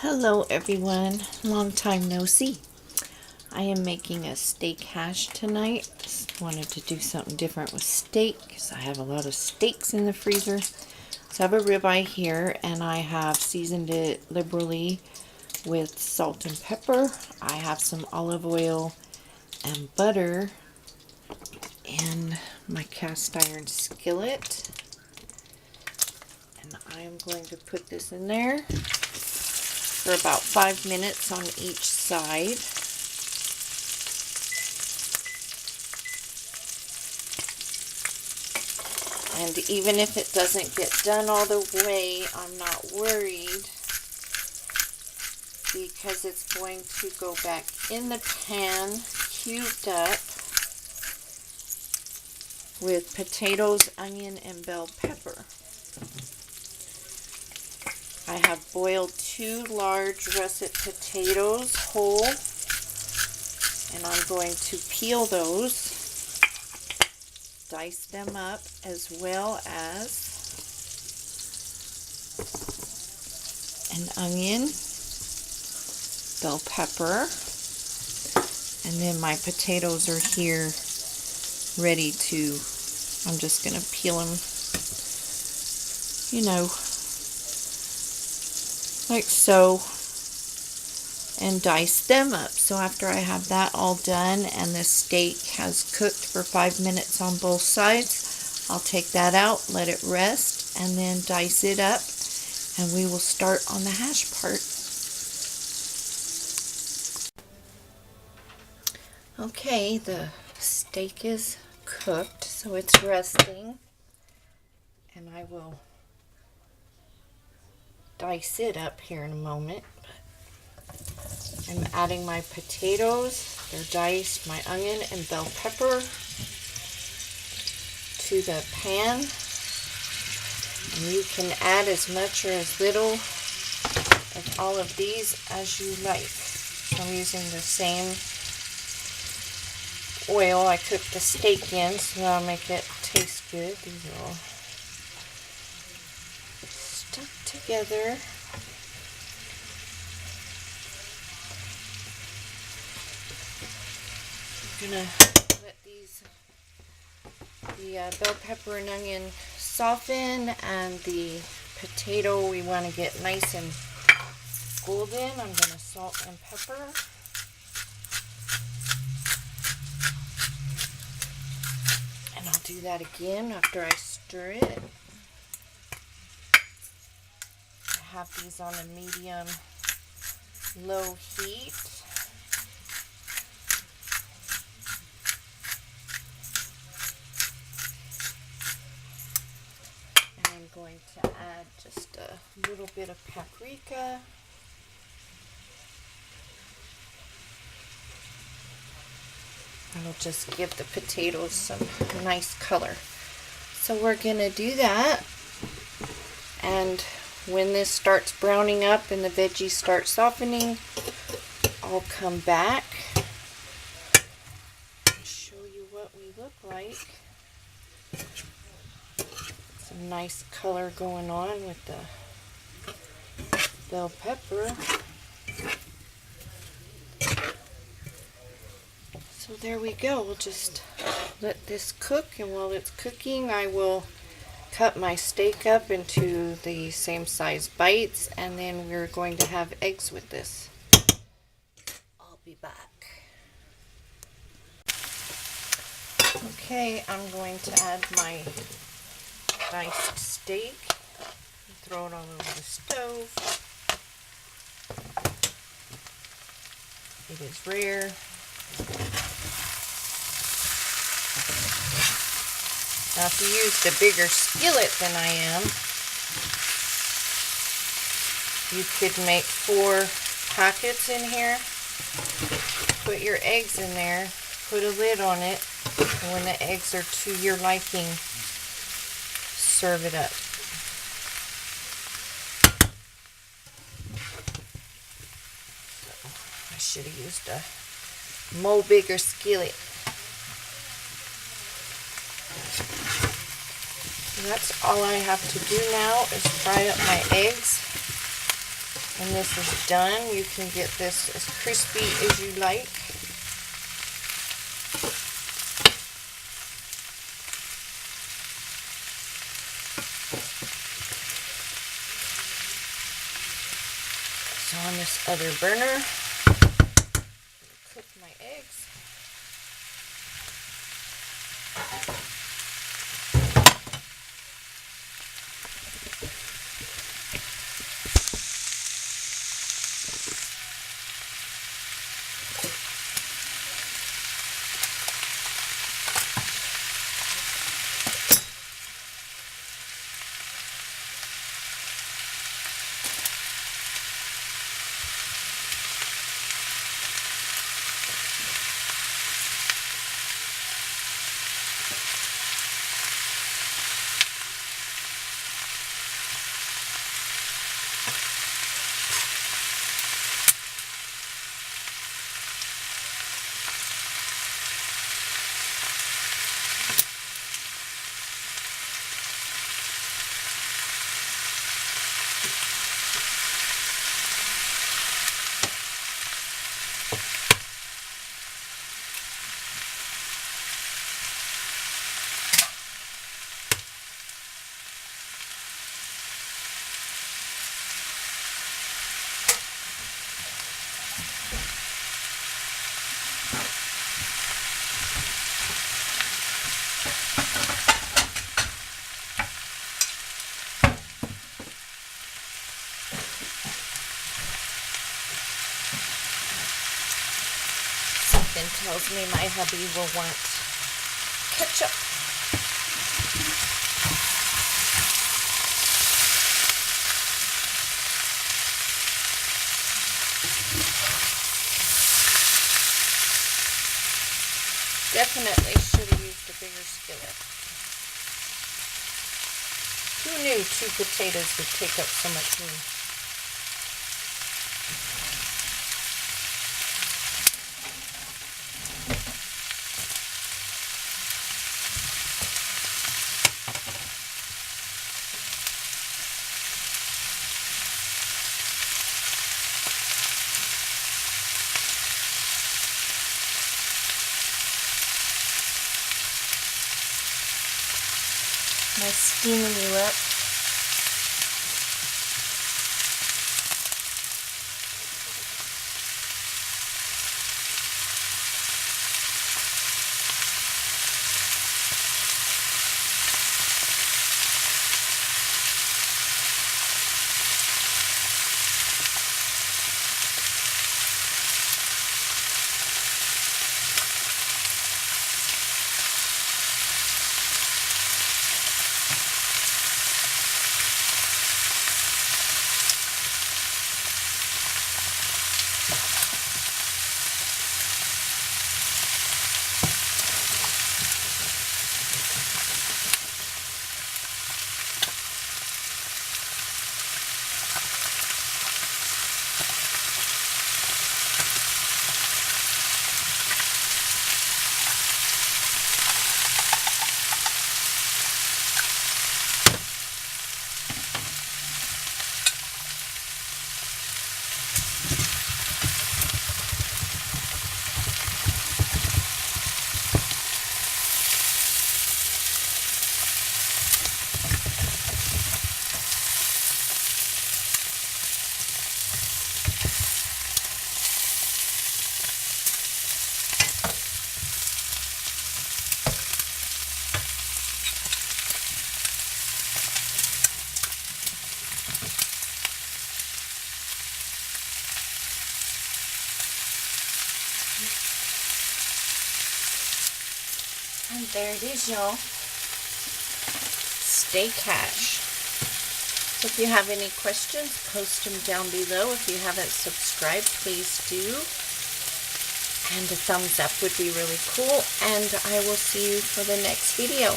Hello everyone, long time no see. I am making a steak hash tonight. Just wanted to do something different with steak because I have a lot of steaks in the freezer. So I have a ribeye here and I have seasoned it liberally with salt and pepper. I have some olive oil and butter in my cast iron skillet. And I am going to put this in there for about 5 minutes on each side. And even if it doesn't get done all the way, I'm not worried because it's going to go back in the pan, cubed up with potatoes, onion, and bell pepper. I have boiled 2 large russet potatoes whole, and I'm going to peel those, dice them up, as well as an onion, bell pepper, and then my potatoes are here ready to, I'm just going to peel them, like so, and dice them up. So after I have that all done and the steak has cooked for 5 minutes on both sides, I'll take that out, let it rest, and then dice it up, and we will start on the hash part. Okay, the steak is cooked, so it's resting, and I will dice it up here in a moment. I'm adding my potatoes, they're diced, my onion and bell pepper to the pan, and you can add as much or as little of all of these as you like. I'm using the same oil I cooked the steak in, so that'll make it taste good. These are all stuck together. I'm gonna let the bell pepper and onion soften, and the potato we want to get nice and golden. I'm gonna salt and pepper. And I'll do that again after I stir it. I have these on a medium low heat. And I'm going to add just a little bit of paprika. It'll just give the potatoes some nice color. So we're going to do that, and when this starts browning up and the veggies start softening, I'll come back and show you what we look like. Some nice color going on with the bell pepper. So there we go. We'll just let this cook, and while it's cooking I will cut my steak up into the same size bites, and then we're going to have eggs with this. I'll be back. Okay, I'm going to add my diced steak, throw it all over the stove. It is rare. Now if you used a bigger skillet than I am, you could make 4 packets in here. Put your eggs in there, put a lid on it, and when the eggs are to your liking, serve it up. I should have used a more bigger skillet. And that's all I have to do now is fry up my eggs. And When this is done, you can get this as crispy as you like. So on this other burner, cook my eggs. Something tells me my hubby will want ketchup. Definitely should have used a bigger skillet. Who knew 2 potatoes would take up so much room? Am I steaming you up? And there it is, y'all. Steak hash. So if you have any questions, post them down below. If you haven't subscribed, please do. And a thumbs up would be really cool. And I will see you for the next video.